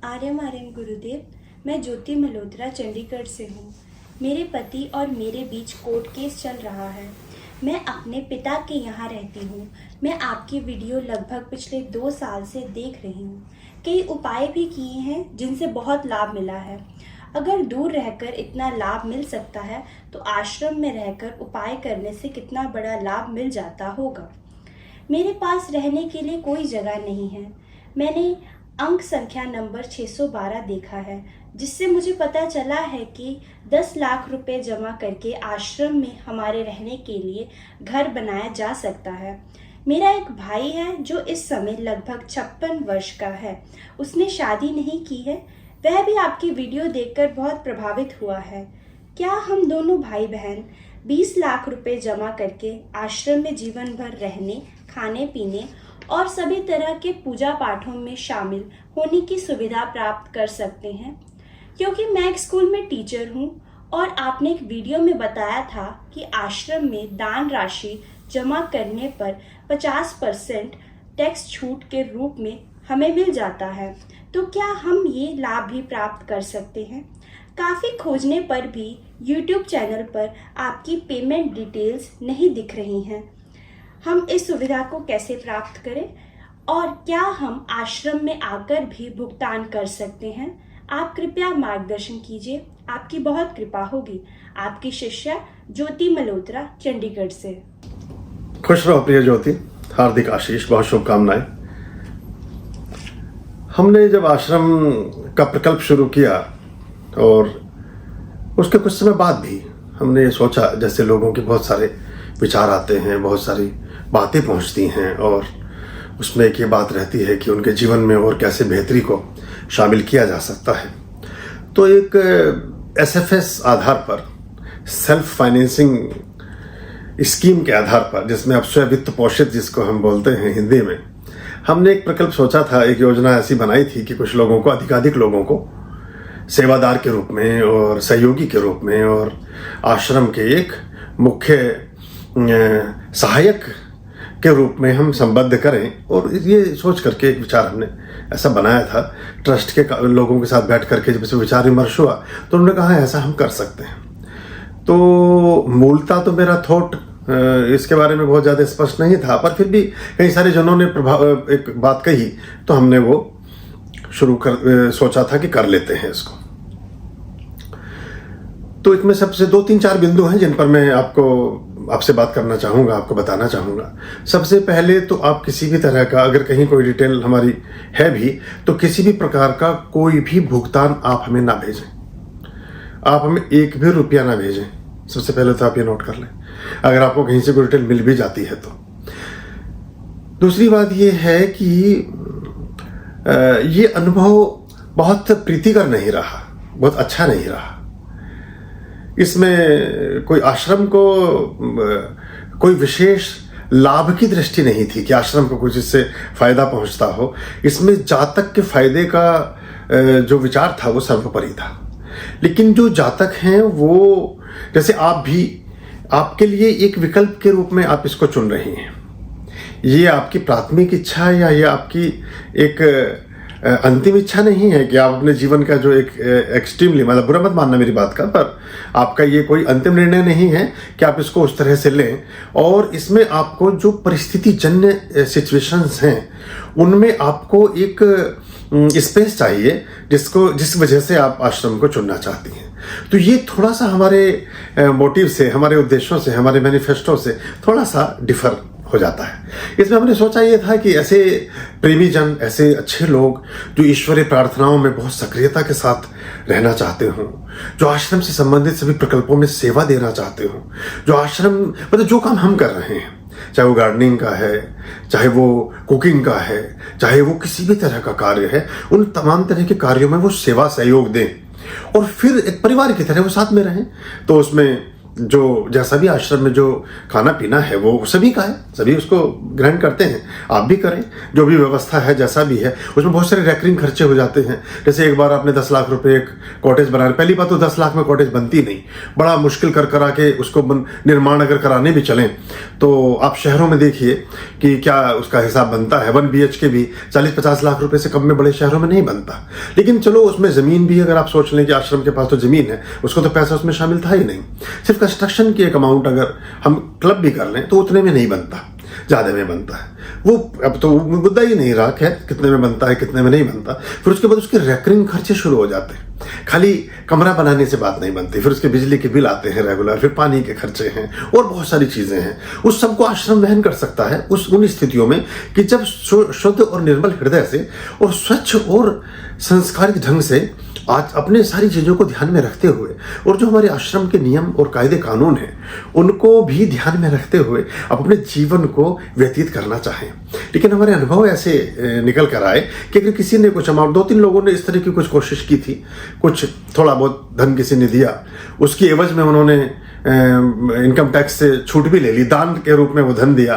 आर्यम आर्यम गुरुदेव। मैं ज्योति मल्होत्रा चंडीगढ़ से हूँ। मेरे पति और मेरे बीच कोर्ट केस चल रहा है। मैं अपने पिता के यहाँ रहती हूँ। मैं आपकी वीडियो लगभग पिछले 2 साल से देख रही हूँ। कई उपाय भी किए हैं जिनसे बहुत लाभ मिला है। अगर दूर रहकर इतना लाभ मिल सकता है तो आश्रम में रहकर उपाय करने से कितना बड़ा लाभ मिल जाता होगा। मेरे पास रहने के लिए कोई जगह नहीं है। मैंने अंक संख्या नंबर 612 देखा है, जिससे मुझे पता चला है कि 10 लाख रुपए जमा करके आश्रम में हमारे रहने के लिए घर बनाया जा सकता है। मेरा एक भाई है जो इस समय लगभग 56 वर्ष का है। उसने शादी नहीं की है। वह भी आपकी वीडियो देखकर बहुत प्रभावित हुआ है। क्या हम दोनों भाई बहन 20 लाख रुपए जमा करके आश्रम में जीवन भर रहने, खाने पीने और सभी तरह के पूजा पाठों में शामिल होने की सुविधा प्राप्त कर सकते हैं? क्योंकि मैं एक स्कूल में टीचर हूँ और आपने एक वीडियो में बताया था कि आश्रम में दान राशि जमा करने पर 50% टैक्स छूट के रूप में हमें मिल जाता है। तो क्या हम ये लाभ भी प्राप्त कर सकते हैं? काफ़ी खोजने पर भी YouTube चैनल पर आपकी पेमेंट डिटेल्स नहीं दिख रही हैं। हम इस सुविधा को कैसे प्राप्त करें और क्या हम आश्रम में आकर भी भुगतान कर सकते हैं? आप कृपया मार्गदर्शन कीजिए। आपकी बहुत कृपा होगी। आपकी शिष्या ज्योति मल्होत्रा चंडीगढ़ से। खुश रहो प्रिय ज्योति, हार्दिक आशीष, बहुत शुभकामनाएं। हमने जब आश्रम का प्रकल्प शुरू किया और उसके कुछ समय बाद भी हमने ये सोचा, जैसे लोगों के बहुत सारे विचार आते हैं, बहुत सारी बातें पहुंचती हैं और उसमें एक ये बात रहती है कि उनके जीवन में और कैसे बेहतरी को शामिल किया जा सकता है। तो एक एसएफएस आधार पर, सेल्फ फाइनेंसिंग स्कीम के आधार पर, जिसमें अब स्वयं वित्त पोषित जिसको हम बोलते हैं हिंदी में, हमने एक प्रकल्प सोचा था, एक योजना ऐसी बनाई थी कि कुछ लोगों को, अधिकाधिक लोगों को सेवादार के रूप में और सहयोगी के रूप में और आश्रम के एक मुख्य सहायक के रूप में हम संबद्ध करें। और ये सोच करके एक विचार हमने ऐसा बनाया था। ट्रस्ट के लोगों के साथ बैठ करके जब इसे विचार विमर्श हुआ तो उन्होंने कहा ऐसा हम कर सकते हैं। तो मूलतः तो मेरा थॉट इसके बारे में बहुत ज़्यादा स्पष्ट नहीं था, पर फिर भी कई सारे जनों ने एक बात कही तो हमने वो सोचा था कि कर लेते हैं इसको। तो इसमें सबसे 2-3-4 बिंदु हैं जिन पर मैं आपसे बात करना चाहूँगा, आपको बताना चाहूँगा। सबसे पहले तो आप किसी भी तरह का, अगर कहीं कोई डिटेल हमारी है भी, तो किसी भी प्रकार का कोई भी भुगतान आप हमें ना भेजें। आप हमें एक भी रुपया ना भेजें। सबसे पहले तो आप ये नोट कर लें, अगर आपको कहीं से कोई डिटेल मिल भी जाती है तो। दूसरी बात ये है कि ये अनुभव बहुत प्रीतिकर नहीं रहा, बहुत अच्छा नहीं रहा। इसमें कोई आश्रम को कोई विशेष लाभ की दृष्टि नहीं थी कि आश्रम को कुछ इससे फायदा पहुंचता हो। इसमें जातक के फायदे का जो विचार था वो सर्वोपरि था। लेकिन जो जातक हैं वो, जैसे आप भी, आपके लिए एक विकल्प के रूप में आप इसको चुन रहे हैं। ये आपकी प्राथमिक इच्छा या ये आपकी एक अंतिम इच्छा नहीं है कि आप अपने जीवन का जो एक एक्सट्रीमली, मतलब बुरा मत मानना मेरी बात का, पर आपका ये कोई अंतिम निर्णय नहीं है कि आप इसको उस तरह से लें। और इसमें आपको जो परिस्थिति जन्य सिचुएशंस हैं उनमें आपको एक स्पेस चाहिए जिस वजह से आप आश्रम को चुनना चाहती हैं। तो ये थोड़ा सा हमारे मोटिव से, हमारे उद्देश्यों से, हमारे मैनिफेस्टो से थोड़ा सा डिफर हो जाता है। इसमें हमने सोचा ये था कि ऐसे प्रेमी जन, ऐसे अच्छे लोग जो ईश्वरीय प्रार्थनाओं में बहुत सक्रियता के साथ रहना चाहते हों, जो आश्रम से संबंधित सभी प्रकल्पों में सेवा देना चाहते हों, जो आश्रम, मतलब जो काम हम कर रहे हैं, चाहे वो गार्डनिंग का है, चाहे वो कुकिंग का है, चाहे वो किसी भी तरह का कार्य है, उन तमाम तरह के कार्यों में वो सेवा सहयोग दें और फिर एक परिवार की तरह वो साथ में रहें। तो उसमें जो जैसा भी आश्रम में जो खाना पीना है वो सभी का है, सभी उसको ग्रहण करते हैं, आप भी करें। जो भी व्यवस्था है जैसा भी है उसमें बहुत सारे रैकरिंग खर्चे हो जाते हैं। जैसे एक बार आपने 10 लाख रुपए एक कॉटेज बनाया, पहली बात तो 10 लाख में कॉटेज बनती नहीं, बड़ा मुश्किल कर करा के उसको निर्माण अगर कराने भी चलें तो आप शहरों में देखिए कि क्या उसका हिसाब बनता है। 1 BHK भी 40-50 लाख रुपए से कम में बड़े शहरों में नहीं बनता। लेकिन चलो उसमें जमीन भी, अगर आप सोच लें कि आश्रम के पास तो जमीन है, उसको तो पैसा उसमें शामिल था ही नहीं। सिर्फ कंस्ट्रक्शन की एक अमाउंट अगर हम क्लब भी कर लें तो उतने में नहीं बनता, ज्यादा में बनता है। वो अब तो मुद्दा ही नहीं रहा है कितने में बनता है कितने में नहीं बनता। फिर उसके बाद उसके रेकरिंग खर्चे शुरू हो जाते हैं। खाली कमरा बनाने से बात नहीं बनती, फिर उसके बिजली के बिल आते हैं रेगुलर, फिर पानी के खर्चे हैं और बहुत सारी चीजें हैं। उस सबको आश्रम वहन कर सकता है उन स्थितियों में कि जब शुद्ध और निर्मल हृदय से और स्वच्छ और संस्कारित ढंग से आज अपने सारी चीजों को ध्यान में रखते हुए और जो हमारे आश्रम के नियम और कायदे कानून हैं उनको भी ध्यान में रखते हुए अपने जीवन को व्यतीत करना चाहें। लेकिन हमारे अनुभव ऐसे निकल कर आए कि अगर किसी ने कुछ अमाउंट, 2-3 लोगों ने इस तरह की कुछ कोशिश की थी, कुछ थोड़ा बहुत धन किसी ने दिया, उसकी एवज में उन्होंने इनकम टैक्स से छूट भी ले ली, दान के रूप में वो धन दिया।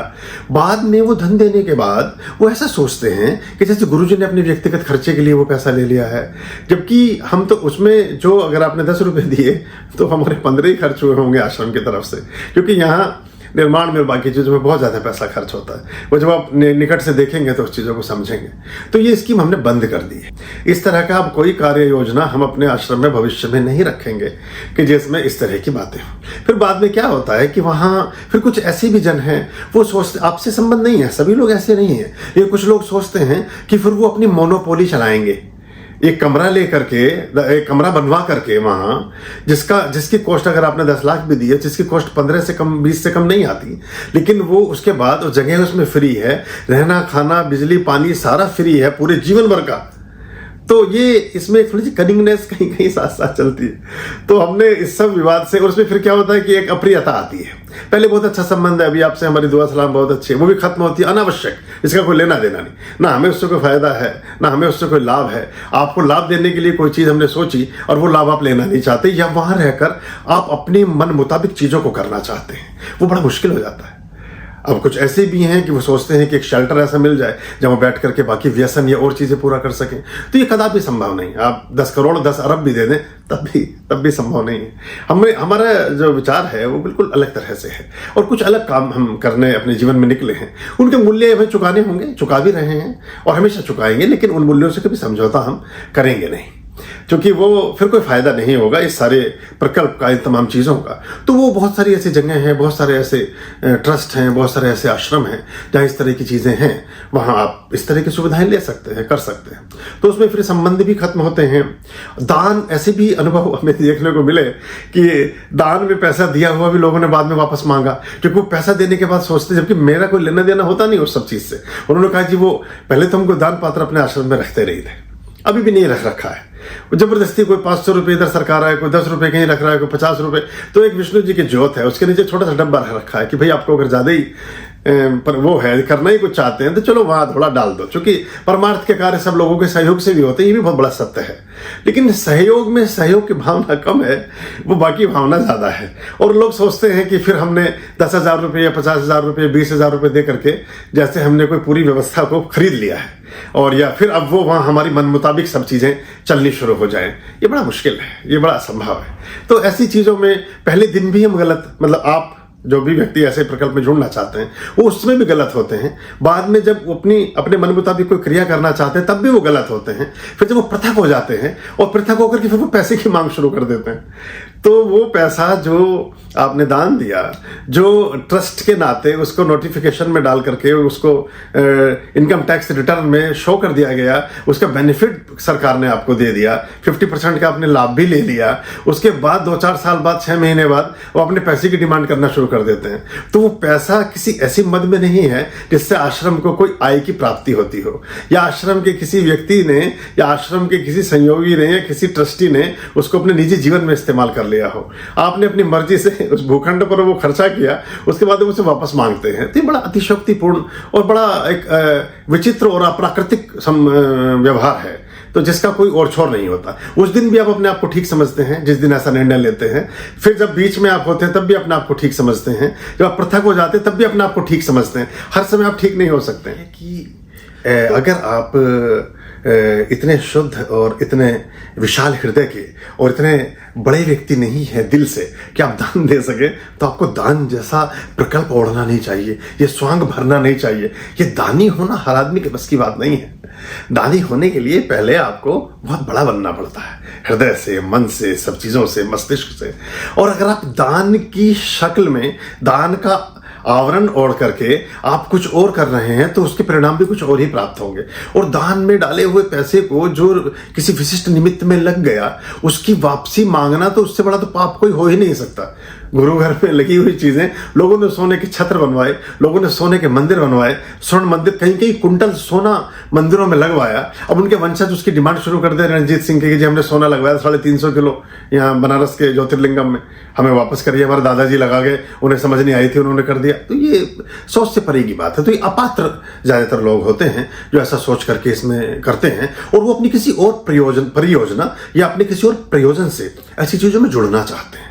बाद में वो धन देने के बाद वो ऐसा सोचते हैं कि जैसे गुरुजी ने अपने व्यक्तिगत खर्चे के लिए वो पैसा ले लिया है, जबकि हम तो उसमें जो अगर आपने 10 रुपए दिए तो हमारे 15 ही खर्च हुए होंगे आश्रम की तरफ से, क्योंकि यहाँ निर्माण में बाकी चीज़ों में बहुत ज़्यादा पैसा खर्च होता है। वो जब आप निकट से देखेंगे तो उस चीज़ों को समझेंगे। तो ये स्कीम हमने बंद कर दी है। इस तरह का अब कोई कार्य योजना हम अपने आश्रम में भविष्य में नहीं रखेंगे कि जिसमें इस तरह की बातें हों। फिर बाद में क्या होता है कि वहाँ फिर कुछ ऐसे भी जन हैं, वो सोचते, आपसे संबंध नहीं है, सभी लोग ऐसे नहीं हैं, लेकिन कुछ लोग सोचते हैं कि फिर वो अपनी मोनोपोली चलाएंगे। एक कमरा लेकर के, एक कमरा बनवा करके वहां जिसकी कॉस्ट अगर आपने 10 लाख भी दी है, जिसकी कॉस्ट 15 से कम 20 से कम नहीं आती, लेकिन वो उसके बाद वो जगह उसमें फ्री है, रहना खाना बिजली पानी सारा फ्री है पूरे जीवन भर का। तो ये इसमें थोड़ी सी कनिंगनेस कहीं कहीं साथ साथ चलती है। तो हमने इस सब विवाद से, और उसमें फिर क्या होता है कि एक अप्रियता आती है। पहले बहुत अच्छा संबंध है, अभी आपसे हमारी दुआ सलाम बहुत अच्छी है, वो भी खत्म होती है अनावश्यक, इसका कोई लेना देना नहीं, ना हमें उससे कोई फायदा है ना हमें उससे कोई लाभ है। आपको लाभ देने के लिए कोई चीज़ हमने सोची और वो लाभ आप लेना नहीं चाहते, या वहां रहकर आप अपने मन मुताबिक चीज़ों को करना चाहते हैं, वो बड़ा मुश्किल हो जाता है। अब कुछ ऐसे भी हैं कि वो सोचते हैं कि एक शेल्टर ऐसा मिल जाए जब वो बैठ करके बाकी व्यसन या और चीज़ें पूरा कर सकें, तो ये कदापि संभव नहीं। आप 10 करोड़ 10 अरब भी दे दें तब भी संभव नहीं है। हमारा जो विचार है वो बिल्कुल अलग तरह से है, और कुछ अलग काम हम करने अपने जीवन में निकले हैं। उनके मूल्य हमें चुकाने होंगे, चुका भी रहे हैं और हमेशा चुकाएंगे, लेकिन उन मूल्यों से कभी समझौता हम करेंगे नहीं, क्योंकि वो फिर कोई फायदा नहीं होगा इस सारे प्रकल्प का, इन तमाम चीज़ों का। तो वो बहुत सारी ऐसी जगह हैं, बहुत सारे ऐसे ट्रस्ट हैं, बहुत सारे ऐसे आश्रम हैं जहाँ इस तरह की चीज़ें हैं, वहाँ आप इस तरह की सुविधाएं ले सकते हैं, कर सकते हैं। तो उसमें फिर संबंध भी खत्म होते हैं। दान, ऐसे भी अनुभव हमें देखने को मिले कि दान में पैसा दिया हुआ भी लोगों ने बाद में वापस मांगा, क्योंकि वो पैसा देने के बाद सोचते, जबकि मेरा कोई लेना देना होता नहीं उस सब चीज़ से। उन्होंने कहा जी वो पहले तो हमको दान पात्र अपने आश्रम में रखते रही थे, अभी भी नहीं रख रखा है। जबरदस्ती कोई 500 रुपये इधर सरकार है, कोई 10 रुपये कहीं रख रहा है, कोई 50 रुपये। तो एक विष्णु जी की ज्योत है, उसके नीचे छोटा सा डब्बा रखा है कि भाई आपको अगर ज्यादा ही पर वो है, करना ही कुछ चाहते हैं तो चलो वहां थोड़ा डाल दो, क्योंकि परमार्थ के कार्य सब लोगों के सहयोग से भी होते हैं, ये भी बहुत बड़ा सत्य है। लेकिन सहयोग में सहयोग की भावना कम है, वो बाकी भावना ज्यादा है। और लोग सोचते हैं कि फिर हमने 10,000 रुपये या 50,000 रुपये 20,000 रुपये दे करके जैसे हमने कोई पूरी व्यवस्था को खरीद लिया है, और या फिर अब वो वहां हमारी मन मुताबिक सब चीजें चलनी शुरू हो जाएं। ये बड़ा मुश्किल है, ये बड़ा असंभव है। तो ऐसी चीजों में पहले दिन भी हम गलत, मतलब आप जो भी व्यक्ति ऐसे प्रकल्प में जुड़ना चाहते हैं वो उसमें भी गलत होते हैं। बाद में जब वो अपने मन मुताबिक कोई क्रिया करना चाहते हैं तब भी वो गलत होते हैं। फिर जब वो पृथक हो जाते हैं और पृथक होकर के फिर वो पैसे की मांग शुरू कर देते हैं, तो वो पैसा जो आपने दान दिया, जो ट्रस्ट के नाते उसको नोटिफिकेशन में डाल करके उसको इनकम टैक्स रिटर्न में शो कर दिया गया, उसका बेनिफिट सरकार ने आपको दे दिया, 50% का आपने लाभ भी ले लिया। उसके बाद 2-4 साल बाद, 6 महीने बाद वो अपने पैसे की डिमांड करना शुरू कर देते हैं। तो वो पैसा किसी ऐसी मद में नहीं है जिससे आश्रम को कोई आय की प्राप्ति होती हो, या आश्रम के किसी व्यक्ति ने या आश्रम के किसी संयोगी ने या किसी ट्रस्टी ने उसको अपने निजी जीवन में इस्तेमाल कर लिया हो। आपने अपनी मर्जी से उस भूखंड पर वो खर्चा किया, उसके बाद वो उसे वापस मांगते हैं। तो ये बड़ा अतिशयोक्तिपूर्ण और बड़ा एक विचित्र और अप्राकृतिक व्यवहार है। तो जिसका कोई और छोर नहीं होता। उस दिन भी आप अपने आप को ठीक समझते हैं जिस दिन ऐसा निर्णय लेते हैं, फिर जब बीच में आप होते हैं तब भी अपने आप को ठीक समझते हैं, जब आप पृथक हो जाते हैं तब भी अपने आप को ठीक समझते हैं। हर समय आप ठीक नहीं हो सकते हैं कि अगर आप इतने शुद्ध और इतने विशाल हृदय के और इतने बड़े व्यक्ति नहीं है दिल से कि आप दान दे सके, तो आपको दान जैसा प्रकल्प ओढ़ना नहीं चाहिए, ये स्वांग भरना नहीं चाहिए। ये दानी होना हर आदमी के बस की बात नहीं है। दानी होने के लिए पहले आपको बहुत बड़ा बनना पड़ता है, हृदय से, मन से, सब चीज़ों से, मस्तिष्क से। और अगर आप दान की शक्ल में दान का आवरण ओढ़ करके आप कुछ और कर रहे हैं तो उसके परिणाम भी कुछ और ही प्राप्त होंगे। और दान में डाले हुए पैसे को जो किसी विशिष्ट निमित्त में लग गया, उसकी वापसी मांगना तो उससे बड़ा तो पाप कोई हो ही नहीं सकता। गुरु घर में लगी हुई चीजें, लोगों ने सोने के छत्र बनवाए, लोगों ने सोने के मंदिर बनवाए, स्वर्ण मंदिर, कहीं कहीं कुंटल सोना मंदिरों में लगवाया। अब उनके वंशज उसकी डिमांड शुरू कर दे रणजीत सिंह के कि जी हमने सोना लगवाया 350 किलो यहाँ बनारस के ज्योतिर्लिंगम में, हमें वापस करिए। हमारे दादाजी लगा गए, उन्हें समझ नहीं आई थी, उन्होंने कर दिया। तो ये सोच से परे की बात है। तो ये अपात्र ज्यादातर लोग होते हैं जो ऐसा सोच करके इसमें करते हैं, और वो अपनी किसी और परियोजना या अपने किसी और प्रयोजन से ऐसी चीजों में जुड़ना चाहते हैं,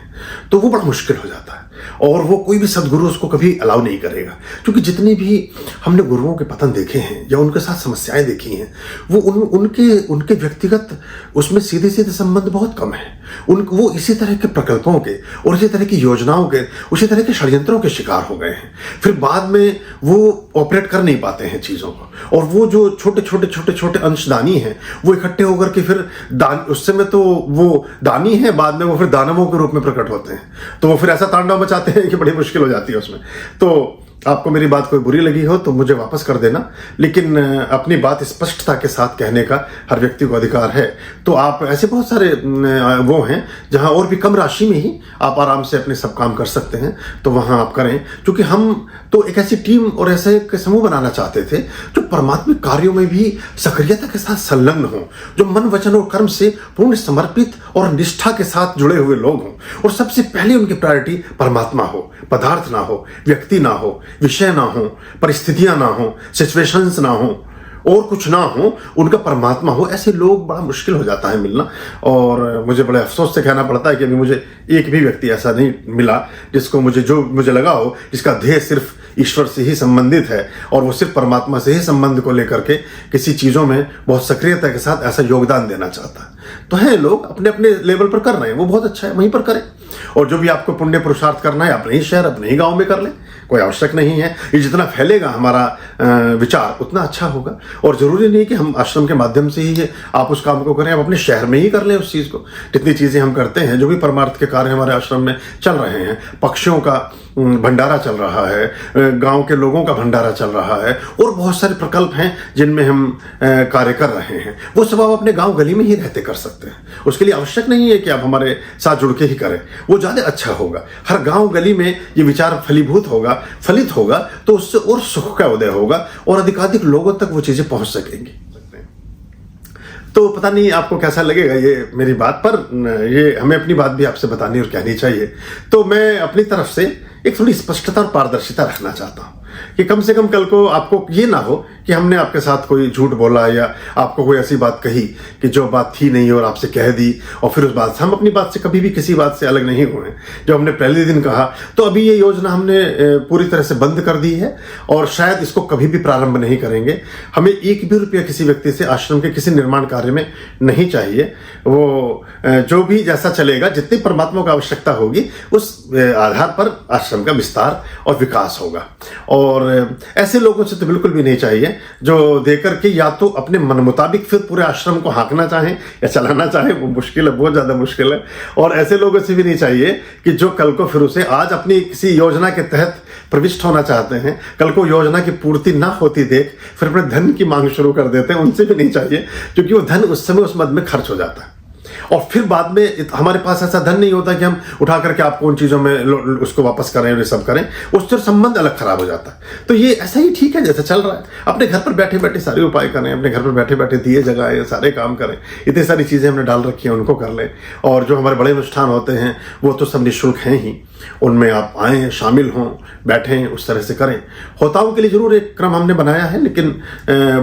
तो वो बड़ा मुश्किल हो जाता है। और वो कोई भी सदगुरु उसको कभी अलाउ नहीं करेगा, क्योंकि जितने भी हमने गुरुओं के पतन देखे हैं या उनके साथ समस्याएं देखी हैं, वो उनके व्यक्तिगत उसमें सीधे सीधे संबंध बहुत कम है। वो इसी तरह के प्रकल्पों के और इसी तरह की योजनाओं के, उसी तरह के षड्यंत्रों के शिकार हो गए हैं। फिर बाद में वो ऑपरेट कर नहीं पाते हैं चीज़ों को, और वो जो छोटे छोटे अंशदानी हैं वो इकट्ठे होकर के फिर दान, उस समय तो वो दानी है, बाद में वो फिर दानवों के रूप में प्रकट होते हैं। तो वो फिर ऐसा तांडव मचाते हैं कि बड़ी मुश्किल हो जाती है उसमें। तो आपको मेरी बात कोई बुरी लगी हो तो मुझे वापस कर देना, लेकिन अपनी बात स्पष्टता के साथ कहने का हर व्यक्ति को अधिकार है। तो आप ऐसे बहुत सारे वो हैं जहां और भी कम राशि में ही आप आराम से अपने सब काम कर सकते हैं, तो वहां आप करें। क्योंकि हम तो एक ऐसी टीम और ऐसे एक समूह बनाना चाहते थे जो परमात्मिक कार्यों में भी सक्रियता के साथ संलग्न हों, जो मन, वचन और कर्म से पूर्ण समर्पित और निष्ठा के साथ जुड़े हुए लोग हों, और सबसे पहले उनकी प्रायोरिटी परमात्मा हो, पदार्थ ना हो, व्यक्ति ना हो, विषय ना हो, परिस्थितियां ना हो, सिचुएशंस ना हो, और कुछ ना हो, उनका परमात्मा हो। ऐसे लोग बड़ा मुश्किल हो जाता है मिलना। और मुझे बड़े अफसोस से कहना पड़ता है कि अभी मुझे एक भी व्यक्ति ऐसा नहीं मिला जिसको मुझे लगा हो जिसका ध्येय सिर्फ ईश्वर से ही संबंधित है और वो सिर्फ परमात्मा से ही संबंध को लेकर के किसी चीज़ों में बहुत सक्रियता के साथ ऐसा योगदान देना चाहता है। तो है, लोग अपने अपने लेवल पर कर रहे हैं, वो बहुत अच्छा है, वहीं पर करें। और जो भी आपको पुण्य पुरुषार्थ करना है अपने ही शहर, अपने ही गांव में कर लें, कोई आवश्यक नहीं है। ये जितना फैलेगा हमारा विचार उतना अच्छा होगा। और जरूरी नहीं कि हम आश्रम के माध्यम से ही आप उस काम को करें, आप अपने शहर में ही कर लें उस चीज़ को। जितनी चीज़ें हम करते हैं, जो भी परमार्थ के कार्य हमारे आश्रम में चल रहे हैं, पक्षियों का भंडारा चल रहा है, गांव के लोगों का भंडारा चल रहा है, और बहुत सारे प्रकल्प हैं जिनमें हम कार्य कर रहे हैं, वो सब आप अपने गांव गली में ही रहते कर सकते हैं। उसके लिए आवश्यक नहीं है कि आप हमारे साथ जुड़ के ही करें, वो ज़्यादा अच्छा होगा। हर गांव गली में ये विचार फलीभूत होगा, फलित होगा, तो उससे और सुख का उदय होगा और अधिकाधिक लोगों तक वो चीज़ें पहुंच सकेंगी। तो पता नहीं आपको कैसा लगेगा ये मेरी बात, पर ये हमें अपनी बात भी आपसे बतानी और कहनी चाहिए। तो मैं अपनी तरफ से एक थोड़ी स्पष्टता और पारदर्शिता रखना चाहता हूँ कि कम से कम कल को आपको ये ना हो कि हमने आपके साथ कोई झूठ बोला या आपको कोई ऐसी बात कही कि जो बात थी नहीं और आपसे कह दी, और फिर उस बात से हम अपनी बात से कभी भी किसी बात से अलग नहीं हुए। जो हमने पहले दिन कहा, तो अभी ये योजना हमने पूरी तरह से बंद कर दी है और शायद इसको कभी भी प्रारंभ नहीं करेंगे। हमें एक भी रुपया किसी व्यक्ति से आश्रम के किसी निर्माण कार्य में नहीं चाहिए। वो जो भी जैसा चलेगा, जितनी परमात्मा को आवश्यकता होगी उस आधार पर आश्रम का विस्तार और विकास होगा। और ऐसे लोगों से तो बिल्कुल भी नहीं चाहिए जो देकर के या तो अपने मन मुताबिक फिर पूरे आश्रम को हाँकना चाहें या चलाना चाहें, वो मुश्किल है, बहुत ज़्यादा मुश्किल है। और ऐसे लोगों से भी नहीं चाहिए कि जो कल को फिर उसे आज अपनी किसी योजना के तहत प्रविष्ट होना चाहते हैं, कल को योजना की पूर्ति ना होती देख फिर अपने धन की मांग शुरू कर देते हैं, उनसे भी नहीं चाहिए, क्योंकि वो धन उस समय उस मद में खर्च हो जाता है। और फिर बाद में हमारे पास ऐसा धन नहीं होता कि हम उठा करके आपको उन चीज़ों में उसको वापस करें और ये सब करें, उससे संबंध अलग खराब हो जाता है। तो ये ऐसा ही ठीक है जैसा चल रहा है। अपने घर पर बैठे बैठे सारे उपाय करें, अपने घर पर बैठे बैठे दिए जगाएं, सारे काम करें। इतनी सारी चीज़ें हमने डाल रखी हैं, उनको कर लें। और जो हमारे बड़े अनुष्ठान होते हैं वो तो सब निःशुल्क हैं ही। उनमें आप आएँ, शामिल हों, बैठें, उस तरह से करें। होताओं के लिए जरूर एक क्रम हमने बनाया है, लेकिन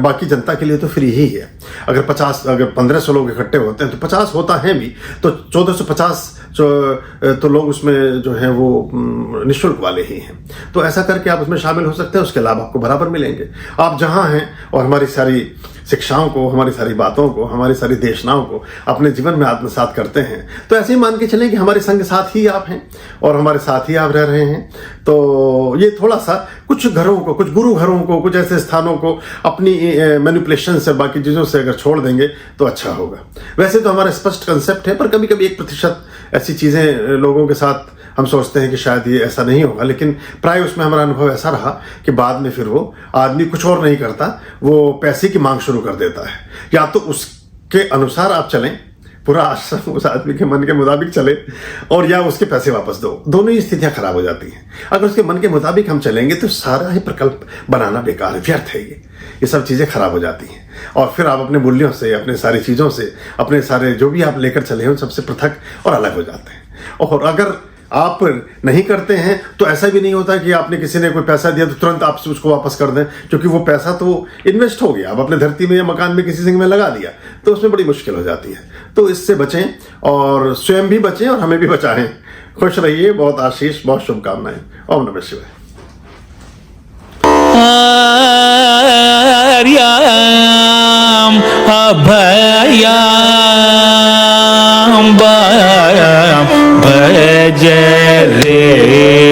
बाकी जनता के लिए तो फ्री ही है। अगर 1500 लोग इकट्ठे होते हैं तो 50 होता है भी, तो 1450 तो लोग उसमें जो है वो निःशुल्क वाले ही हैं। तो ऐसा करके आप उसमें शामिल हो सकते हैं, उसके लाभ आपको बराबर मिलेंगे। आप जहाँ हैं और हमारी सारी शिक्षाओं को, हमारी सारी बातों को, हमारी सारी देशनाओं को अपने जीवन में आत्मसात करते हैं, तो ऐसे ही मान के चलें कि हमारे संग साथ ही आप हैं और हमारे साथ ही आप रह रहे हैं। तो ये थोड़ा सा कुछ घरों को, कुछ गुरु घरों को, कुछ ऐसे स्थानों को अपनी मैनिपुलेशन से, बाकी चीज़ों से अगर छोड़ देंगे तो अच्छा होगा। वैसे तो हमारा स्पष्ट कंसेप्ट है, पर कभी कभी 1% ऐसी चीज़ें लोगों के साथ हम सोचते हैं कि शायद ये ऐसा नहीं होगा, लेकिन प्राय उसमें हमारा अनुभव ऐसा रहा कि बाद में फिर वो आदमी कुछ और नहीं करता, वो पैसे की मांग शुरू कर देता है। या तो उसके अनुसार आप चलें, पूरा आश्रम उस आदमी के मन के मुताबिक चले, और या उसके पैसे वापस दो। दोनों ही स्थितियां खराब हो जाती हैं। अगर उसके मन के मुताबिक हम चलेंगे तो सारा ही प्रकल्प बनाना बेकार है, व्यर्थ है। ये सब चीज़ें खराब हो जाती हैं और फिर आप अपने मूल्यों से, अपने सारी चीज़ों से, अपने सारे जो भी आप लेकर चले हैं उन सबसे पृथक और अलग हो जाते हैं। और अगर आप नहीं करते हैं तो ऐसा भी नहीं होता कि आपने किसी ने कोई पैसा दिया तो तुरंत आप उसको वापस कर दें, क्योंकि वो पैसा तो इन्वेस्ट हो गया। आप अपने धरती में या मकान में किसी सिंह में लगा दिया तो उसमें बड़ी मुश्किल हो जाती है। तो इससे बचें और स्वयं भी बचें और हमें भी बचाएं। खुश रहिए। बहुत आशीष, बहुत शुभकामनाएं। ओम नमः शिवाय। आर्याम अभयाम भज रे